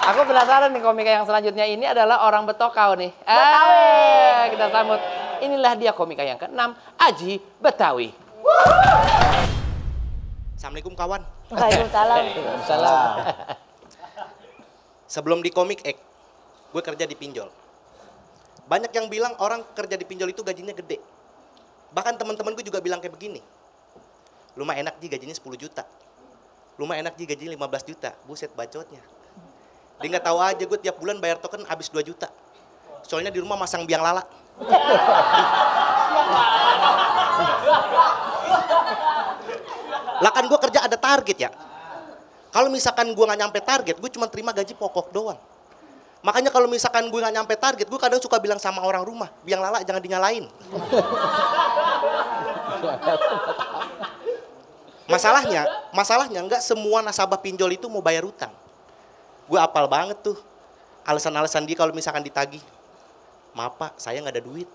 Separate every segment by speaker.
Speaker 1: Aku penasaran nih komika yang selanjutnya ini adalah orang Betokau nih.
Speaker 2: Betawi.
Speaker 1: Kita sambut. Inilah dia komika yang ke-6, Aji Betawi.
Speaker 3: Assalamualaikum kawan.
Speaker 2: Waalaikumsalam.
Speaker 1: Salam.
Speaker 3: Sebelum di Komik X, gue kerja di pinjol. Banyak yang bilang orang kerja di pinjol itu gajinya gede. Bahkan teman-teman gue juga bilang kayak begini. Lu mah enak Ji gajinya 10 juta. Lu mah enak Ji gajinya 15 juta. Buset bacotnya. Dia nggak tahu aja gue tiap bulan bayar token habis 2 juta. Soalnya di rumah masang biang lala. Lah kan gue kerja ada target ya. Kalau misalkan gue nggak nyampe target, gue cuma terima gaji pokok doang. Makanya kalau misalkan gue nggak nyampe target, gue kadang suka bilang sama orang rumah, biang lala jangan dinyalain. Masalahnya nggak semua nasabah pinjol itu mau bayar utang. Gue apal banget tuh alasan-alasan dia kalau misalkan ditagih. Maaf Pak, saya nggak ada duit.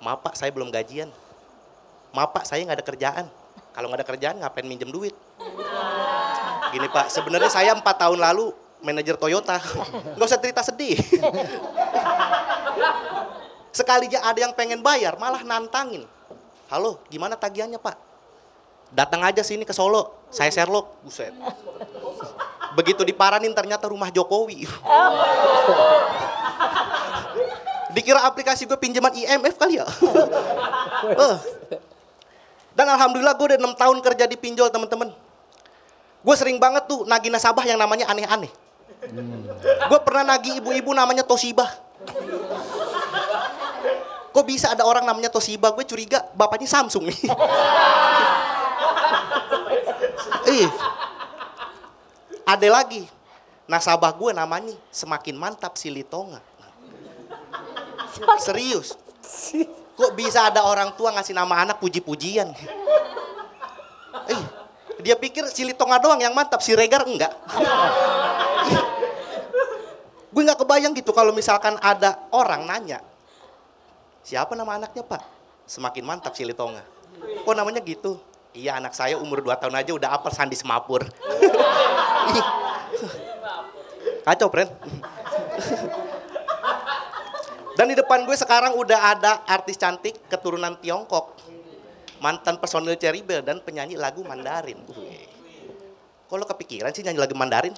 Speaker 3: Maaf Pak, saya belum gajian. Maaf Pak, saya nggak ada kerjaan. Kalau nggak ada kerjaan ngapain minjem duit? Gini Pak, sebenarnya saya 4 tahun lalu manajer Toyota. Nggak usah cerita sedih. Sekali aja ada yang pengen bayar, malah nantangin. Halo, gimana tagihannya Pak? Datang aja sini ke Solo, saya Sherlock. Buset. Begitu diparanin ternyata rumah Jokowi. Dikira aplikasi gue pinjaman IMF kali ya. Dan alhamdulillah gue udah 6 tahun kerja di pinjol teman-teman. Gue sering banget tuh nagih nasabah yang namanya aneh-aneh. Gue pernah nagih ibu-ibu namanya Toshiba. Kok bisa ada orang namanya Toshiba? Gue curiga bapaknya Samsung nih. Ada lagi nasabah gue namanya semakin mantap si Litonga. Serius. Kok bisa ada orang tua ngasih nama anak puji-pujian? Dia pikir si Litonga doang yang mantap, si Regar enggak. Gue nggak kebayang gitu kalau misalkan ada orang nanya, siapa nama anaknya Pak? Semakin mantap si Litonga. Kok namanya gitu? Iya anak saya umur 2 tahun aja udah apel Sandi Semapur. Kacau friend. Dan di depan gue sekarang udah ada artis cantik keturunan Tiongkok. Mantan personil Cherry Bell dan penyanyi lagu Mandarin. Kok lo kepikiran sih nyanyi lagu Mandarin?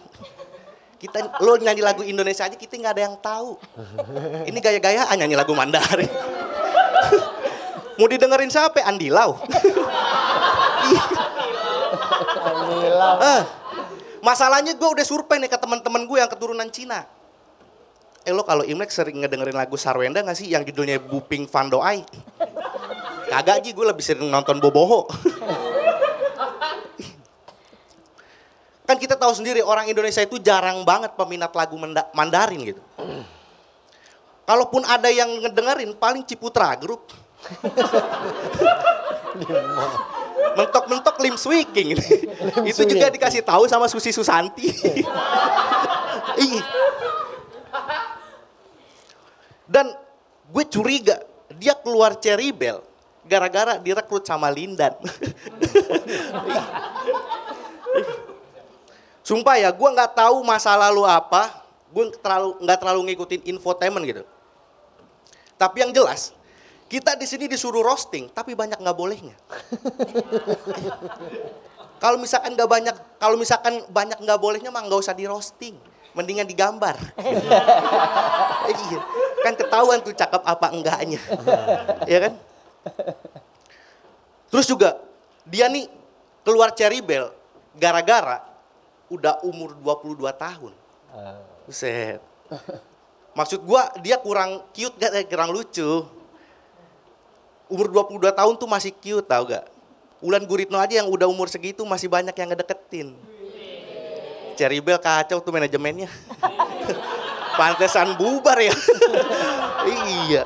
Speaker 3: Lo nyanyi lagu Indonesia aja kita nggak ada yang tahu. Ini gaya-gayaan nyanyi lagu Mandarin. Mau didengerin siapa? Andi Lau. Masalahnya gue udah survei nih ke teman-teman gue yang keturunan Cina. Lo kalau Imlek sering ngedengerin lagu Sarwenda gak sih yang judulnya Buping Van Doai? Kagak Ji, gue lebih sering nonton Boboho. Kan kita tahu sendiri orang Indonesia itu jarang banget peminat lagu Mandarin gitu. Kalaupun ada yang ngedengerin paling Ciputra Group. Mentok-mentok Lim Swicking. Itu juga dikasih tahu sama Susi Susanti. Dan gue curiga dia keluar Cherry Bell gara-gara direkrut sama Lindan. Sumpah ya, gue nggak tahu masa lalu apa, gue nggak terlalu ngikutin infotainment gitu. Tapi yang jelas, kita di sini disuruh roasting, tapi banyak nggak bolehnya. Kalau misalkan banyak nggak bolehnya mah nggak usah di roasting, mendingan digambar. Kan ketahuan tuh cakep apa enggaknya, ya kan? Terus juga dia nih keluar Cherry Bell gara-gara udah umur 22 tahun. Buset. Maksud gua dia kurang cute gak, kurang lucu. Umur 22 tahun tuh masih cute tau gak? Ulan Guritno aja yang udah umur segitu masih banyak yang ngedeketin. Cherry Bell kacau tuh manajemennya. Pantesan bubar ya. Iya.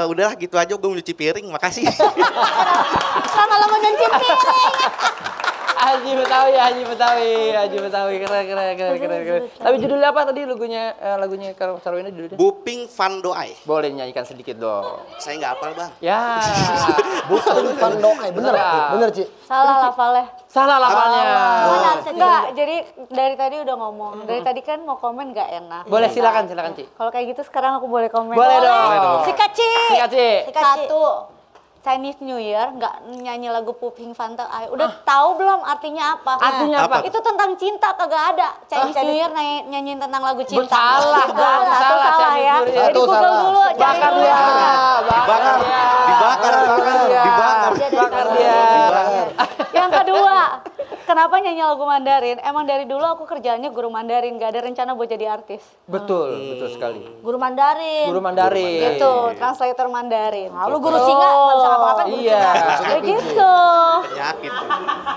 Speaker 3: Udahlah gitu aja gue mau nyuci piring, makasih.
Speaker 2: Lama-lama nyuci piring.
Speaker 1: Haji Betawi, Haji Betawi, Haji Betawi, keren. Tapi judulnya apa tadi lagunya kalau Sarwina judulnya?
Speaker 3: Buping Van Doai.
Speaker 1: Boleh nyanyikan sedikit dong.
Speaker 3: Saya nggak hafal bang.
Speaker 1: Ya.
Speaker 4: Buping Van Doai, bener Ci?
Speaker 2: Salah lafalnya.
Speaker 1: Salah lafalnya.
Speaker 2: Enggak, jadi dari tadi udah ngomong. Dari tadi kan mau komen nggak enak.
Speaker 1: Boleh silakan Ci.
Speaker 2: Kalau kayak gitu sekarang aku boleh komen.
Speaker 1: Boleh dong.
Speaker 2: Sikat Ci.
Speaker 1: Sikat, Ci.
Speaker 2: Satu. Chinese New Year nggak nyanyi lagu Puping Fanta Ai. Udah tahu belum artinya apa?
Speaker 1: Artinya apa?
Speaker 2: Itu tentang cinta kagak ada. Chinese New Year nyanyiin tentang lagu cinta.
Speaker 1: Salah,
Speaker 2: Salah ya.
Speaker 1: Chinese New Year.
Speaker 2: Jadi Google dulu.
Speaker 1: Bakar dia. Bakar dia.
Speaker 2: Yang kedua, kenapa nyanyi lagu Mandarin? Emang dari dulu aku kerjaannya guru Mandarin, gak ada rencana buat jadi artis.
Speaker 1: Betul sekali.
Speaker 2: Guru Mandarin.
Speaker 1: Guru Mandarin.
Speaker 2: Gitu, translator Mandarin.
Speaker 5: Lalu guru singa nggak bisa ngapa-ngapain guru
Speaker 1: Iya.
Speaker 2: Kayak gitu.
Speaker 3: Penyakit.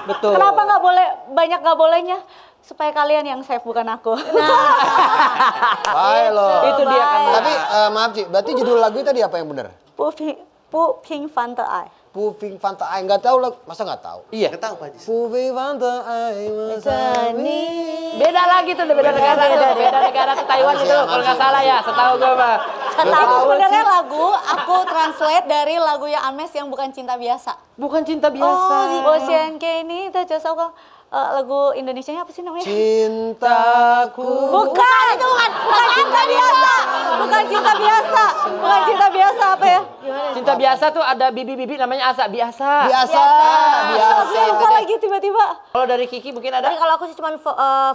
Speaker 1: Betul.
Speaker 2: Kenapa nggak boleh banyak nggak bolehnya? Supaya kalian yang save bukan aku.
Speaker 4: Baik loh.
Speaker 1: Itu dia kan.
Speaker 4: Tapi maaf Ci, berarti judul lagu tadi apa yang bener?
Speaker 2: Puping Fanta Ai.
Speaker 4: Puping Fanta Ai, nggak tahu lah, masa nggak tahu?
Speaker 1: Iya.
Speaker 3: Nggak tahu Pak Haji.
Speaker 4: Puping Fanta Ai,
Speaker 1: Beda lagi tuh, beda negara tuh. Beda negara tuh Taiwan itu kalau nggak salah ya, setahu gue mah.
Speaker 2: Itu sebenarnya lagu aku translate dari lagu yang Ames yang bukan cinta biasa.
Speaker 1: Bukan cinta biasa.
Speaker 2: Ocean Kini itu jasa lagu Indonesianya apa sih namanya?
Speaker 4: Cintaku.
Speaker 2: Bukan itu bukan cinta biasa. Bukan cinta biasa. Bukan cinta biasa apa ya?
Speaker 1: Cinta biasa tuh ada bibi namanya Asa, biasa.
Speaker 4: Biasa.
Speaker 2: Lupa lagi tiba-tiba.
Speaker 1: Kalau dari Kiki mungkin ada?
Speaker 5: Tapi kalau aku sih cuma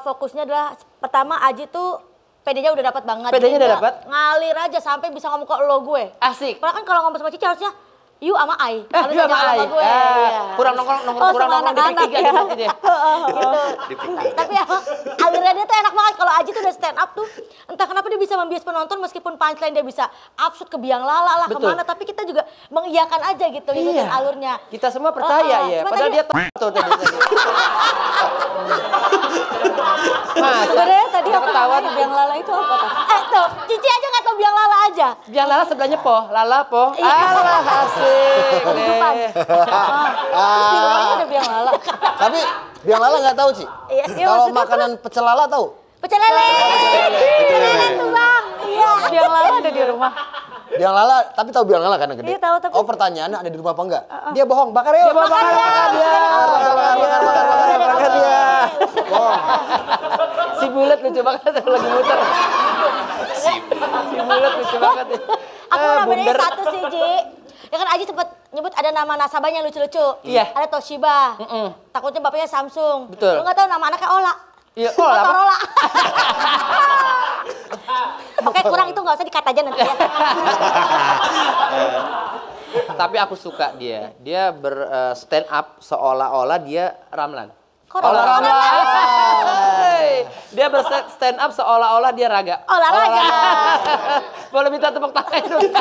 Speaker 5: fokusnya adalah pertama Aji tuh PD-nya udah dapat banget.
Speaker 1: PD-nya udah
Speaker 5: Dia
Speaker 1: dapat?
Speaker 5: Ngalir aja sampai bisa ngomong ke lo gue.
Speaker 1: Asik.
Speaker 5: Padahal kan kalau ngomong sama Cici harusnya you sama Ai.
Speaker 1: Dia
Speaker 5: Harusnya
Speaker 1: sama
Speaker 5: jangan
Speaker 1: Ai.
Speaker 5: sama gue. Iya.
Speaker 1: Kurang nongkrong
Speaker 2: sama
Speaker 1: di
Speaker 2: anak-anak
Speaker 1: tiga
Speaker 2: ya.
Speaker 1: gitu dia.
Speaker 5: Gitu. Tapi apa? Alirnya dia tuh enak banget kalau Aji tuh udah stand up tuh. Entah kenapa dia bisa membias penonton meskipun punchline dia bisa absurd ke biang lala lah
Speaker 1: Betul.
Speaker 5: kemana. Tapi kita juga mengiyakan aja gitu ngikutin alurnya.
Speaker 1: Kita semua percaya ya.
Speaker 5: Cuma
Speaker 1: Padahal
Speaker 5: tadi-
Speaker 1: dia tuh tadi. Mas,
Speaker 2: Sebenarnya tadi
Speaker 1: udah
Speaker 2: aku
Speaker 1: ketahuan.
Speaker 2: nanya biang lala itu apa tuh?
Speaker 5: Tuh, Cici aja nggak tahu biang lala aja.
Speaker 1: Biang Lala sebelahnya Po, Lala Po. Alah asik. deh.
Speaker 2: Filmnya ada biang lala.
Speaker 4: Tapi biang lala nggak tahu Ci.
Speaker 5: Iya.
Speaker 4: Kalau makanan pecel lala tahu?
Speaker 5: Pecel lele. Pecel lele tuh bang. Iya.
Speaker 2: Biang lala ada di rumah.
Speaker 4: Biang lala, tapi tahu biang lala karena gede.
Speaker 2: Iya, tahu, tapi-
Speaker 4: Oh pertanyaannya ada di rumah apa enggak? Dia bohong, bakar yuk.
Speaker 1: Bakar dia. Bakar dia.
Speaker 4: Bohong.
Speaker 1: Si bulat lucu banget lagi muter. Si bulat lucu banget.
Speaker 5: Aku mau nambahin satu sih, Ji. Ya kan Aji sempat nyebut ada nama nasabahnya lucu-lucu.
Speaker 1: Iya.
Speaker 5: Ada Toshiba. Takutnya bapaknya Samsung.
Speaker 1: Betul.
Speaker 5: Lu nggak tahu nama anaknya Ola.
Speaker 1: Iya, Ola apa?
Speaker 5: Motorola. Oke, kurang itu nggak usah dikat aja nanti ya.
Speaker 1: Tapi aku suka dia. Dia stand up seolah-olah dia Ramlan.
Speaker 5: Kok
Speaker 1: Olahraga.
Speaker 5: Ramlan?
Speaker 1: Dia stand up seolah-olah dia raga.
Speaker 5: Olahraga.
Speaker 1: Boleh minta tepuk tangan dong.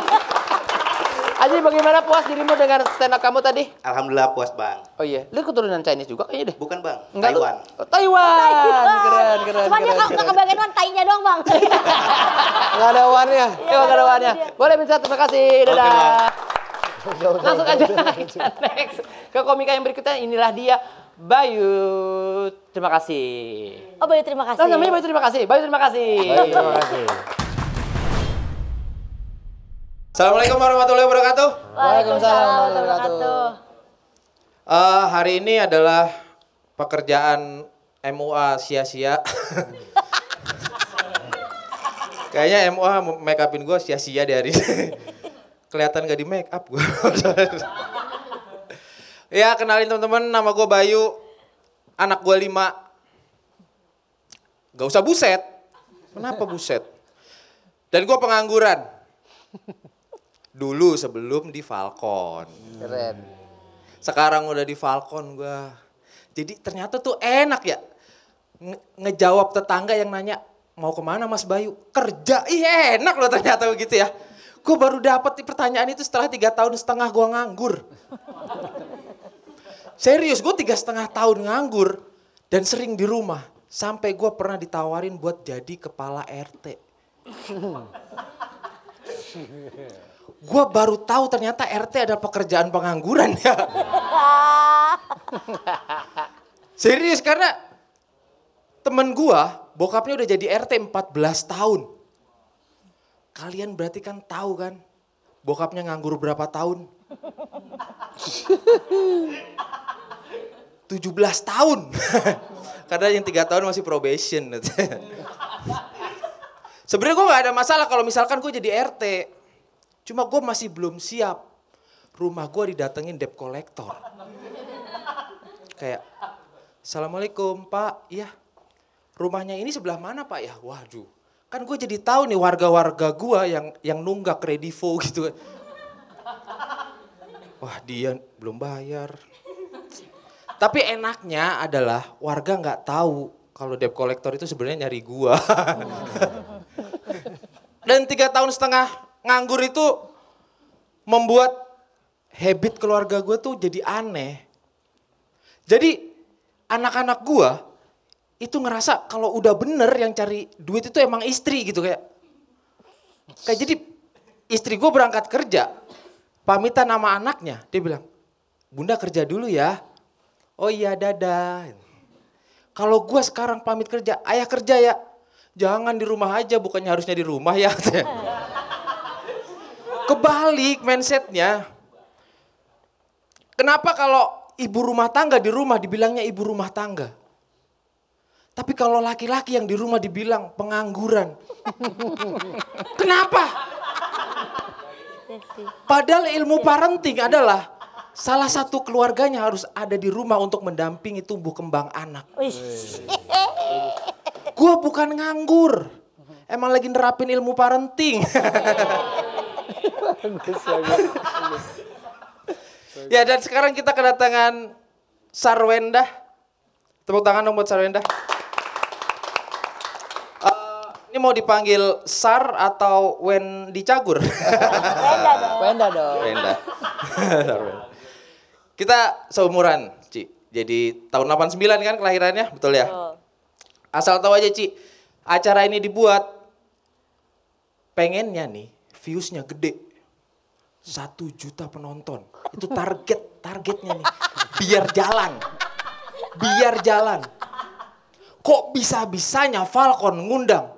Speaker 1: Aji, bagaimana puas dirimu dengan stand up kamu tadi?
Speaker 3: Alhamdulillah puas bang.
Speaker 1: Oh iya, lu keturunan Chinese juga kayaknya deh.
Speaker 3: Bukan bang,
Speaker 1: Enggak, lu-
Speaker 3: Taiwan.
Speaker 1: Oh, Taiwan. Keren.
Speaker 5: Cuman dia nggak kebagian kan tainya doang, Bang.
Speaker 4: Nggak ada warnanya.
Speaker 1: Iya, nggak ada warnanya. Boleh minta terima kasih. Dadah. Langsung aja kita next ke komika yang berikutnya. Inilah dia Bayu. Terima kasih.
Speaker 5: Oh, Bayu terima kasih.
Speaker 1: Oh, namanya Bayu terima kasih. Bayu terima kasih.
Speaker 4: Terima kasih.
Speaker 6: Assalamualaikum warahmatullahi wabarakatuh.
Speaker 5: Waalaikumsalam warahmatullahi wabarakatuh.
Speaker 6: Hari ini adalah pekerjaan MUA sia-sia. Kayaknya MUA make upin gue sia-sia di hari ini. Kelihatan gak di make up gue. Ya kenalin teman-teman, nama gue Bayu. Anak gue 5. Gak usah buset. Kenapa buset? Dan gue pengangguran. Dulu sebelum di Falcon.
Speaker 1: Keren.
Speaker 6: Sekarang udah di Falcon gua. Jadi ternyata tuh enak ya. Ngejawab tetangga yang nanya, mau kemana Mas Bayu? Kerja, enak loh ternyata begitu ya. Gue baru dapat pertanyaan itu setelah 3,5 tahun gue nganggur. Serius, gue 3,5 tahun nganggur. Dan sering di rumah. Sampai gue pernah ditawarin buat jadi kepala RT. Gue baru tahu ternyata RT adalah pekerjaan pengangguran ya. Serius, karena temen gua, bokapnya udah jadi RT 14 tahun. Kalian berarti kan tahu kan, bokapnya nganggur berapa tahun? 17 tahun. Karena yang 3 tahun masih probation. Sebenarnya gue gak ada masalah kalau misalkan gue jadi RT. Cuma gue masih belum siap. Rumah gue didatengin debt collector. Kayak, Assalamualaikum Pak, iya. Rumahnya ini sebelah mana Pak? Ya waduh, kan gue jadi tahu nih warga-warga gue yang nunggak kredivo gitu. Wah dia belum bayar. Tapi enaknya adalah warga nggak tahu kalau debt collector itu sebenarnya nyari gua. Dan 3,5 tahun nganggur itu membuat habit keluarga gua tuh jadi aneh. Jadi anak-anak gua itu ngerasa kalau udah bener yang cari duit itu emang istri gitu kayak jadi istri gua berangkat kerja, pamitan sama anaknya, dia bilang, Bunda kerja dulu ya. Oh iya dadah. Kalau gue sekarang pamit kerja, ayah kerja ya. Jangan di rumah aja, bukannya harusnya di rumah ya. Kebalik mindsetnya. Kenapa kalau ibu rumah tangga di rumah dibilangnya ibu rumah tangga? Tapi kalau laki-laki yang di rumah dibilang pengangguran. Kenapa? Padahal ilmu parenting adalah salah satu keluarganya harus ada di rumah untuk mendampingi tumbuh kembang anak. Gua bukan nganggur. Emang lagi nerapin ilmu parenting. Ya dan sekarang kita kedatangan Sarwenda. Tepuk tangan dong buat Sarwenda. Ini mau dipanggil Sar atau Wendy Cagur?
Speaker 1: Wenda dong.
Speaker 6: Wenda. Kita seumuran, Ci. Jadi tahun 89 kan kelahirannya, betul ya? Asal tahu aja, Ci. Acara ini dibuat pengennya nih viewsnya gede. 1 juta penonton. Itu targetnya nih. Biar jalan. Kok bisa-bisanya Falcon ngundang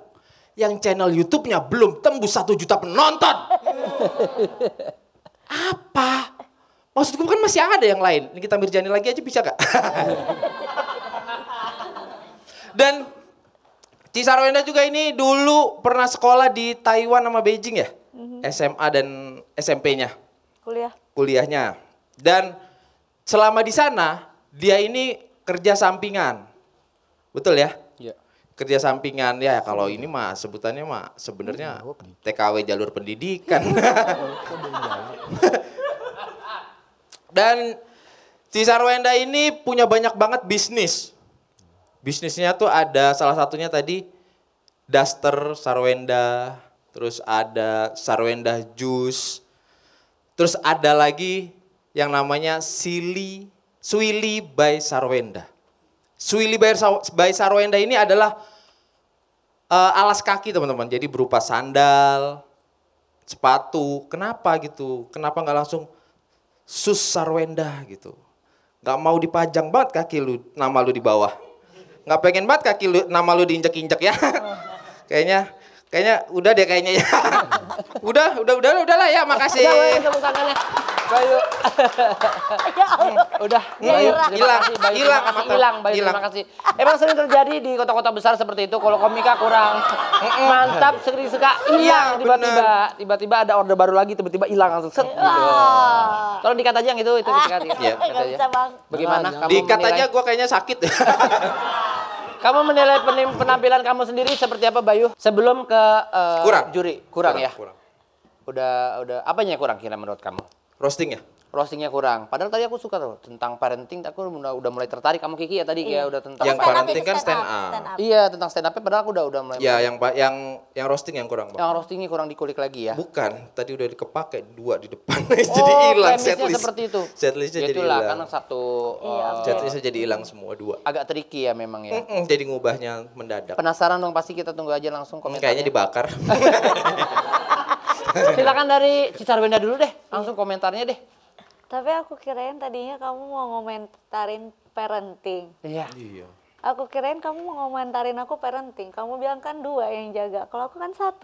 Speaker 6: yang channel YouTube-nya belum tembus 1 juta penonton? Apa? Maksud gue kan masih ada yang lain. Ini kita Mirjani lagi aja bisa gak? Dan Ci Sarwenda juga ini dulu pernah sekolah di Taiwan sama Beijing ya? SMA dan SMP-nya. Kuliahnya. Dan selama di sana dia ini kerja sampingan. Betul ya?
Speaker 4: Iya.
Speaker 6: Kerja sampingan ya kalau ini mah sebutannya mah sebenarnya TKW jalur pendidikan. Dan Ci Sarwenda ini punya banyak banget bisnis. Bisnisnya tuh ada salah satunya tadi Duster Sarwenda, terus ada Sarwenda Juice, terus ada lagi yang namanya Swili by Sarwenda. Swili by Sarwenda ini adalah alas kaki teman-teman, jadi berupa sandal, sepatu. Kenapa gitu? Kenapa nggak langsung Sus Sarwenda gitu? Nggak mau dipajang banget kaki lu, nama lu di bawah. Nggak pengen banget kaki lu, nama lu diinjek-injek ya. Kayaknya udah deh kayaknya ya. udah lah ya, makasih.
Speaker 1: Tepuk tangannya. Bayu. Udah. Bayu, hilang. Bayu, terima kasih. Emang sering terjadi di kota-kota besar seperti itu kalau komika kurang mantap, suka hilang tiba-tiba ada order baru lagi tiba-tiba hilang langsung set gitu. Tolong dikat aja yang itu dikat ya.
Speaker 5: Gak bisa bang.
Speaker 1: Bagaimana kamu
Speaker 6: Dikat
Speaker 1: menilai?
Speaker 6: aja gua kayaknya sakit.
Speaker 1: Kamu menilai penampilan kamu sendiri seperti apa Bayu? Sebelum ke juri, kurang ya?
Speaker 6: Kurang.
Speaker 1: Udah apanya yang kurang kira menurut kamu?
Speaker 6: Roasting ya?
Speaker 1: Roastingnya kurang. Padahal tadi aku suka tuh tentang parenting. Aku udah mulai tertarik sama Kiki ya tadi kayak udah tentang
Speaker 6: Yang
Speaker 5: Stand up
Speaker 6: parenting
Speaker 5: itu
Speaker 6: kan
Speaker 5: stand
Speaker 6: stand
Speaker 5: up.
Speaker 6: up.
Speaker 1: Iya tentang stand up-nya padahal aku udah mulai.
Speaker 6: Ya yang roasting yang kurang, Bang.
Speaker 1: Yang roastingnya kurang dikulik lagi ya.
Speaker 6: Bukan, tadi udah dikepake 2 di depan. Jadi hilang
Speaker 1: premisnya
Speaker 6: setlist.
Speaker 1: seperti itu.
Speaker 6: Setlistnya jadi
Speaker 1: Itulah
Speaker 6: hilang.
Speaker 1: karena satu
Speaker 6: Setlistnya jadi hilang semua 2.
Speaker 1: agak tricky ya memang ya.
Speaker 6: Jadi ngubahnya mendadak.
Speaker 1: Penasaran dong pasti kita tunggu aja langsung komentarnya.
Speaker 6: Kayaknya dibakar.
Speaker 1: Silakan dari Ci Sarwenda dulu deh, langsung komentarnya deh.
Speaker 2: Tapi aku kirain tadinya kamu mau ngomentarin parenting.
Speaker 1: Iya.
Speaker 2: Aku kirain kamu mau ngomentarin aku parenting. Kamu bilang kan 2 yang jaga. Kalau aku kan 1.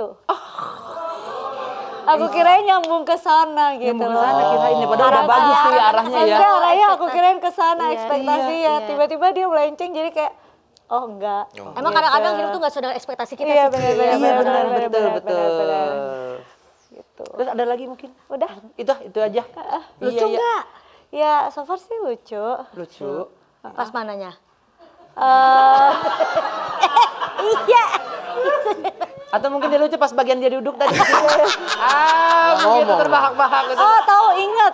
Speaker 2: Aku kirain nyambung ke sana gitu.
Speaker 1: Nyambung ke sana kirain ya, padahal udah bagus tuh ya arahnya ya.
Speaker 2: Maksudnya arahnya aku kirain ke sana
Speaker 5: Iya,
Speaker 2: ekspektasi ya. Tiba-tiba dia melenceng jadi kayak oh enggak.
Speaker 5: Emang kadang-kadang hidup tuh gak sesuai dengan ekspektasi kita
Speaker 2: Iya
Speaker 5: sih.
Speaker 2: benar-benar.
Speaker 1: Iya betul.
Speaker 2: Gitu.
Speaker 1: Terus ada lagi mungkin?
Speaker 2: Udah.
Speaker 1: Itu aja.
Speaker 5: Lucu nggak?
Speaker 2: Ya so far sih lucu.
Speaker 1: Lucu.
Speaker 5: Pas mananya?
Speaker 2: Iya.
Speaker 1: Atau mungkin dia lucu pas bagian dia duduk tadi. Mungkin itu terbahak-bahak gitu.
Speaker 2: Oh tahu ingat.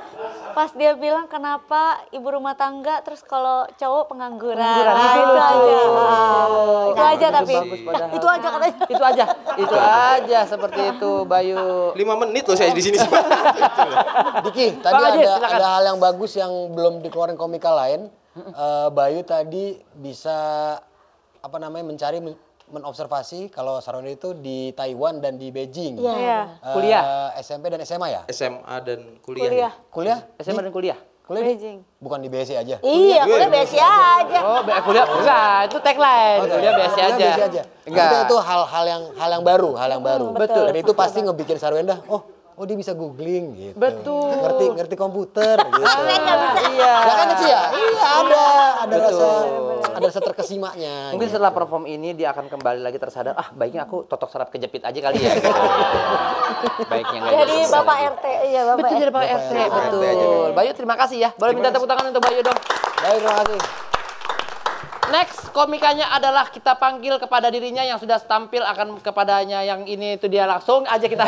Speaker 2: Pas dia bilang kenapa ibu rumah tangga terus kalau cowok pengangguran. Nah,
Speaker 1: Itu
Speaker 2: itu
Speaker 1: lucu.
Speaker 2: aja. Itu aja tapi.
Speaker 1: Bagus padahal.
Speaker 5: Itu aja katanya.
Speaker 1: Itu aja seperti itu Bayu.
Speaker 6: 5 menit loh saya di sini.
Speaker 4: Diki, tadi
Speaker 1: Bang Ajis,
Speaker 4: ada
Speaker 1: silakan.
Speaker 4: hal yang bagus yang belum dikeluarin komika lain. Bayu tadi bisa mencari menobservasi kalau Saroni itu di Taiwan dan di Beijing.
Speaker 2: Iya.
Speaker 1: Kuliah.
Speaker 4: SMP dan SMA ya?
Speaker 6: SMA dan
Speaker 2: Kuliah.
Speaker 4: Kuliah?
Speaker 1: SMA dan kuliah.
Speaker 4: Kuliah di-
Speaker 2: Beijing.
Speaker 4: Bukan di BSI aja.
Speaker 5: Iya, kuliah biasa aja.
Speaker 1: Oh, kuliah enggak, itu tagline. Kuliah biasa
Speaker 4: Kuliah
Speaker 1: aja.
Speaker 4: BSI aja.
Speaker 1: Enggak.
Speaker 4: Maksudnya itu hal yang baru.
Speaker 1: Betul.
Speaker 4: Dan itu pasti ngebikin Sarwenda, oh dia bisa googling gitu.
Speaker 1: Betul.
Speaker 4: Ngerti komputer gitu.
Speaker 1: Iya.
Speaker 4: Ya kan sih ya? Iya ada
Speaker 1: Betul.
Speaker 4: rasa terkesimanya.
Speaker 1: Mungkin setelah perform ini dia akan kembali lagi tersadar, baiknya aku totok serap kejepit aja kali ya. Baiknya enggak
Speaker 5: Jadi Bapak RT, iya Bapak
Speaker 1: Betul jadi Pak RT, betul. Bayu terima kasih ya. Boleh minta tepuk tangan untuk Bayu dong.
Speaker 4: Baik, terima kasih.
Speaker 1: Next komikanya adalah kita panggil kepada dirinya yang sudah tampil akan kepadanya yang ini itu dia langsung aja kita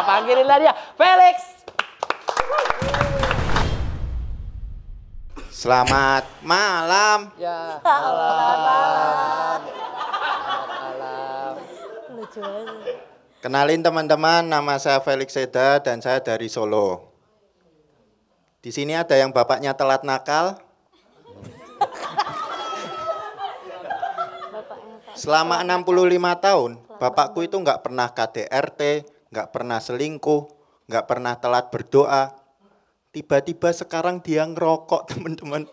Speaker 1: panggilin lah dia. Felix.
Speaker 7: Selamat malam.
Speaker 1: Ya.
Speaker 5: Lucu banget.
Speaker 7: Kenalin teman-teman, nama saya Felix Seda dan saya dari Solo. Di sini ada yang bapaknya telat nakal. Selama 65 tahun, bapakku itu nggak pernah KDRT, nggak pernah selingkuh, nggak pernah telat berdoa. Tiba-tiba sekarang dia ngerokok, teman-teman.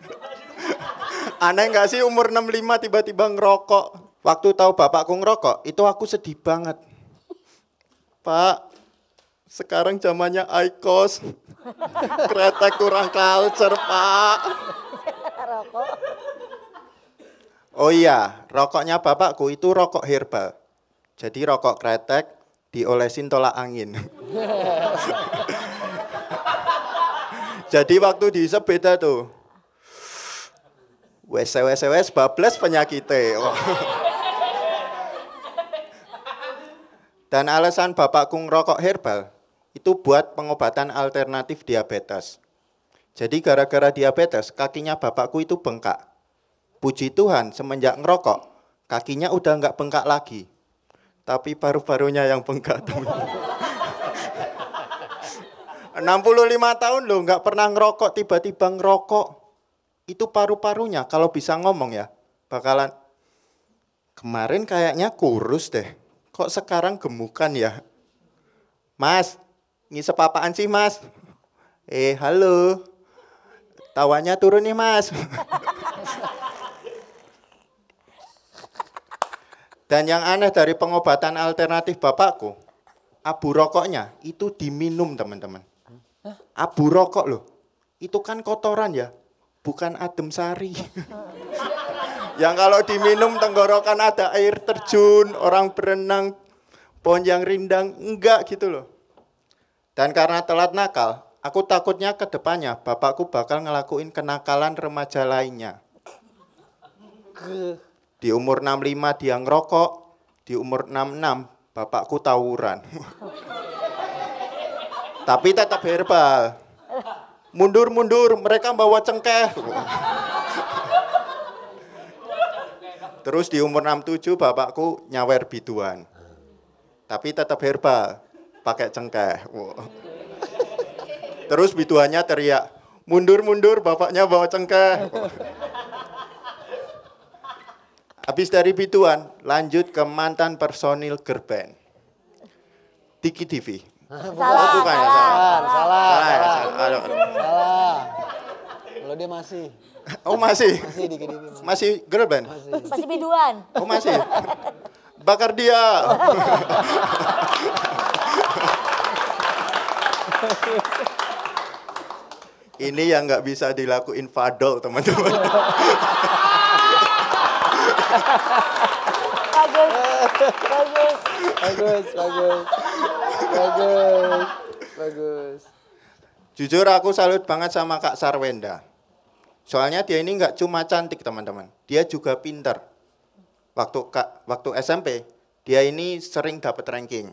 Speaker 7: Aneh nggak sih umur 65 tiba-tiba ngerokok? Waktu tahu bapakku ngerokok, itu aku sedih banget. Pak, sekarang zamannya IQOS. Kretek kurang culture, Pak. Oh iya, rokoknya bapakku itu rokok herbal. Jadi rokok kretek diolesin tolak angin. Jadi waktu dihisap beda tuh. Wes bablas penyakitnya. Oh. Dan alasan bapakku ngerokok herbal itu buat pengobatan alternatif diabetes. Jadi gara-gara diabetes kakinya bapakku itu bengkak. Puji Tuhan semenjak ngerokok kakinya udah nggak bengkak lagi. Tapi paru-parunya yang bengkak. 65 tahun loh nggak pernah ngerokok, tiba-tiba ngerokok. Itu paru-parunya kalau bisa ngomong ya bakalan kemarin kayaknya kurus deh. Kok sekarang gemukan ya? Mas, ngisep apaan sih mas? Halo. Tawanya turun nih mas. Dan yang aneh dari pengobatan alternatif bapakku, abu rokoknya itu diminum teman-teman. Abu rokok loh, itu kan kotoran ya, bukan adem sari. Yang kalau diminum tenggorokan ada air terjun, orang berenang, pohon yang rindang, enggak gitu loh. Dan karena telat nakal, aku takutnya ke depannya bapakku bakal ngelakuin kenakalan remaja lainnya. Di umur 65 dia ngerokok, di umur 66 bapakku tawuran. Tapi tetap herbal. Mundur-mundur, mereka bawa cengkeh. Terus di umur 67 bapakku nyawer biduan. Tapi tetap herbal, pakai cengkeh. Terus biduannya teriak, mundur-mundur bapaknya bawa cengkeh. Habis dari biduan, lanjut ke mantan personil girl band. Tiki TV.
Speaker 5: Salah,
Speaker 7: bukan ya,
Speaker 5: salah.
Speaker 7: Aduh.
Speaker 4: Salah. Kalau dia masih
Speaker 7: Oh masih?
Speaker 4: dikit-dikit.
Speaker 7: Masih girl band?
Speaker 5: Masih biduan.
Speaker 7: Oh masih? Bakar dia. Ini yang nggak bisa dilakuin Fadol, teman-teman.
Speaker 5: Bagus. Bagus.
Speaker 4: Bagus.
Speaker 7: Jujur aku salut banget sama Kak Sarwenda. Soalnya dia ini nggak cuma cantik, teman-teman. Dia juga pinter. Waktu SMP, dia ini sering dapat ranking.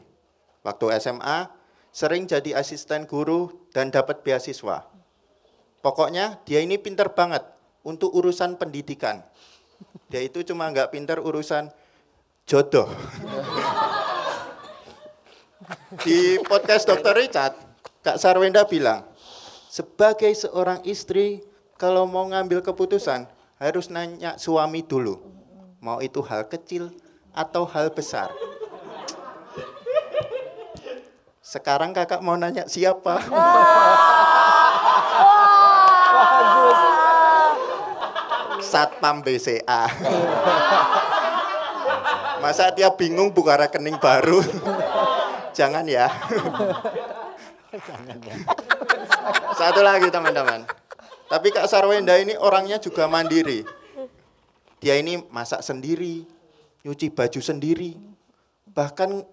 Speaker 7: Waktu SMA, sering jadi asisten guru dan dapat beasiswa. Pokoknya dia ini pinter banget untuk urusan pendidikan. Dia itu cuma nggak pinter urusan jodoh. Di podcast Dr. Richard, Kak Sarwenda bilang, sebagai seorang istri, kalau mau ngambil keputusan, harus nanya suami dulu. Mau itu hal kecil atau hal besar. Sekarang kakak mau nanya siapa? Satpam BCA. Masa dia bingung buka rekening baru? Jangan ya. Satu lagi teman-teman. Tapi Kak Sarwenda ini orangnya juga mandiri. Dia ini masak sendiri, nyuci baju sendiri, bahkan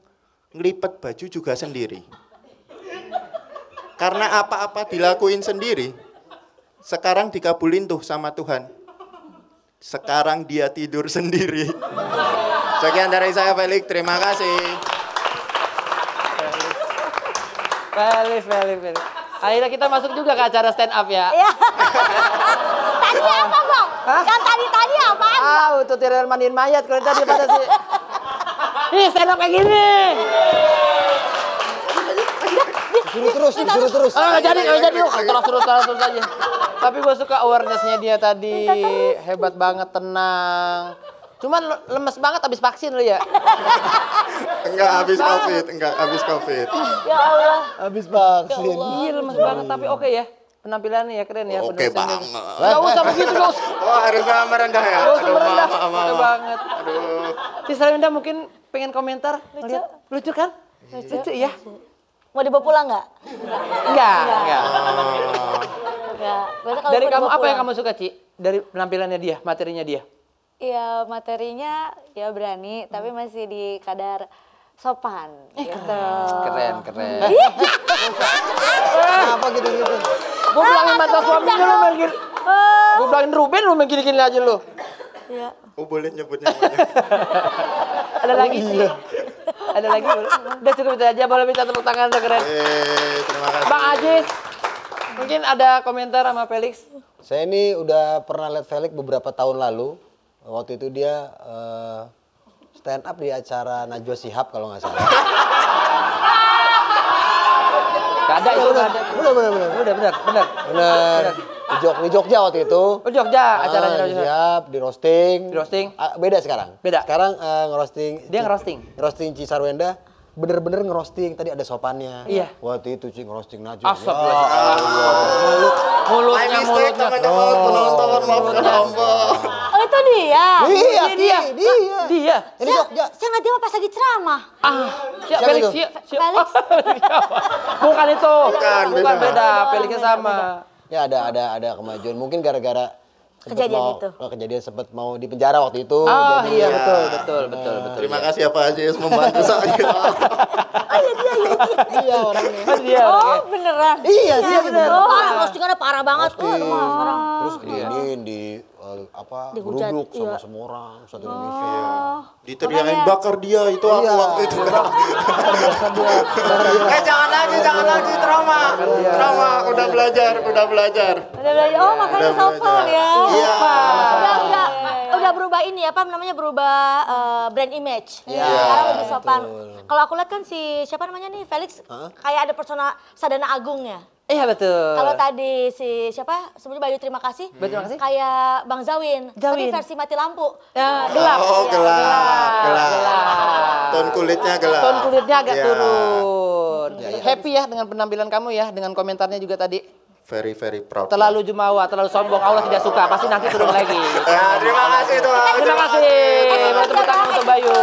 Speaker 7: ngelipet baju juga sendiri. Karena apa-apa dilakuin sendiri, sekarang dikabulin tuh sama Tuhan. Sekarang dia tidur sendiri. Sekian dari saya Felix, terima kasih.
Speaker 1: Felix. Akhirnya kita masuk juga ke acara stand up ya.
Speaker 5: Iya. Tadi apa, Bang? Yang tadi apaan?
Speaker 1: Itu tiral mandiin mayat kalau tadi pada sih. Ih, stand up kayak gini.
Speaker 4: Disuruh terus.
Speaker 1: Nggak jadi lu. Terus aja. Tapi gue suka awareness-nya dia tadi. Hebat banget, tenang. Cuman lemes banget abis vaksin lu ya.
Speaker 7: Enggak habis Covid.
Speaker 5: Ya Allah.
Speaker 4: Habis vaksin.
Speaker 1: Iya lemes banget tapi oke ya. Penampilannya ya keren ya.
Speaker 7: Oke banget.
Speaker 1: Gak usah begitu gak usah.
Speaker 7: Oh harusnya merendah ya?
Speaker 1: Gak usah merendah.
Speaker 7: Maaf.
Speaker 1: Oke banget.
Speaker 7: Aduh.
Speaker 1: Si Sarwenda mungkin pengen komentar. Lucu kan? Lucu ya?
Speaker 5: Mau dibawa pulang nggak?
Speaker 1: Enggak.
Speaker 5: Enggak. Berarti kalau
Speaker 1: Dari
Speaker 5: mau
Speaker 1: kamu
Speaker 5: dibawa
Speaker 1: apa yang
Speaker 5: pulang.
Speaker 1: kamu suka Ci? Dari penampilannya dia, materinya dia?
Speaker 2: Iya, materinya ya berani, tapi masih di kadar sopan gitu.
Speaker 1: Keren.
Speaker 4: Kenapa gitu-gitu?
Speaker 1: Gue bilangin mantan suaminya lu main gini. Gue bilangin Ruben lu main gini-gini aja lu.
Speaker 5: Iya.
Speaker 7: Oh boleh nyebut namanya.
Speaker 1: Ada lagi Ci? Ada lagi? Udah cukup itu aja, boleh minta tepuk tangan, udah keren.
Speaker 7: Terima kasih.
Speaker 1: Bang Ajis, mungkin ada komentar sama Felix?
Speaker 4: Saya ini udah pernah lihat Felix beberapa tahun lalu. Waktu itu dia stand up di acara Najwa Shihab kalau nggak salah.
Speaker 1: Gak ada itu, gak ada.
Speaker 4: Bener.
Speaker 1: Bener.
Speaker 4: Di Jogja waktu itu.
Speaker 1: Oh Jogja, acaranya
Speaker 4: Najwa Shihab, di roasting.
Speaker 1: Di roasting?
Speaker 4: Beda sekarang.
Speaker 1: Beda.
Speaker 4: Sekarang ngerosting.
Speaker 1: Dia ngerosting?
Speaker 4: Ngerosting Ci Sarwenda. Bener-bener ngerosting. Tadi ada sopannya.
Speaker 1: Iya.
Speaker 4: Waktu itu Ci ngerosting Najwa.
Speaker 1: Mulutnya.
Speaker 7: teman-teman penonton, maafkan hamba.
Speaker 5: Oh itu dia.
Speaker 4: Dia.
Speaker 1: Dia.
Speaker 4: Ini Jogja.
Speaker 5: Saya nggak tahu pas lagi ceramah.
Speaker 1: Siap
Speaker 4: Siapa
Speaker 1: Felix,
Speaker 4: itu?
Speaker 1: siap.
Speaker 5: Felix.
Speaker 1: Bukan itu.
Speaker 7: Bukan,
Speaker 1: Bukan
Speaker 7: beda.
Speaker 1: beda. Felixnya sama.
Speaker 4: Ya ada kemajuan. Mungkin gara-gara sempet
Speaker 5: Kejadian itu.
Speaker 4: kejadian sempat mau di penjara waktu itu.
Speaker 1: Oh
Speaker 4: Jadi
Speaker 1: iya
Speaker 7: ya.
Speaker 1: betul.
Speaker 7: Terima kasih ya Pak Ajis membantu saya.
Speaker 4: Iya orangnya.
Speaker 1: Dia.
Speaker 5: Oh beneran.
Speaker 4: Iya dia bener.
Speaker 5: Oh, roastingannya parah banget. Sekarang.
Speaker 4: Terus di
Speaker 5: Dihujat,
Speaker 4: geruduk sama
Speaker 5: iya.
Speaker 4: semua orang satu Indonesia.
Speaker 7: Diteriakin bakar dia itu aku waktu itu. Jangan lagi trauma. Udah belajar.
Speaker 5: Udah belajar. Oh makanya
Speaker 7: Udah
Speaker 5: sopan
Speaker 7: belajar.
Speaker 5: ya.
Speaker 7: Iya.
Speaker 5: Udah berubah ini apa namanya berubah brand image.
Speaker 4: Iya,
Speaker 5: Sekarang lebih sopan.
Speaker 4: betul.
Speaker 5: Kalau aku lihat kan si siapa namanya nih Felix kayak ada persona Sadana Agungnya.
Speaker 1: Iya betul.
Speaker 5: Kalau tadi si siapa sebelumnya Bayu terima kasih.
Speaker 1: Terima kasih.
Speaker 5: Kayak Bang Zawin. Tapi versi mati lampu.
Speaker 1: Ya, gelap.
Speaker 7: Oh,
Speaker 5: Iya,
Speaker 7: gelap.
Speaker 1: Gelap.
Speaker 7: Ton kulitnya gelap.
Speaker 1: Ton kulitnya agak
Speaker 7: Iya.
Speaker 1: turun. ampun. Happy ya dengan penampilan kamu ya, dengan komentarnya juga tadi.
Speaker 7: Very proud.
Speaker 1: Terlalu jumawa, terlalu sombong, Allah tidak suka. Pasti nanti turun lagi.
Speaker 7: Ya, terima kasih tuh.
Speaker 1: Terima kasih. Tepuk tangan untuk Bayu.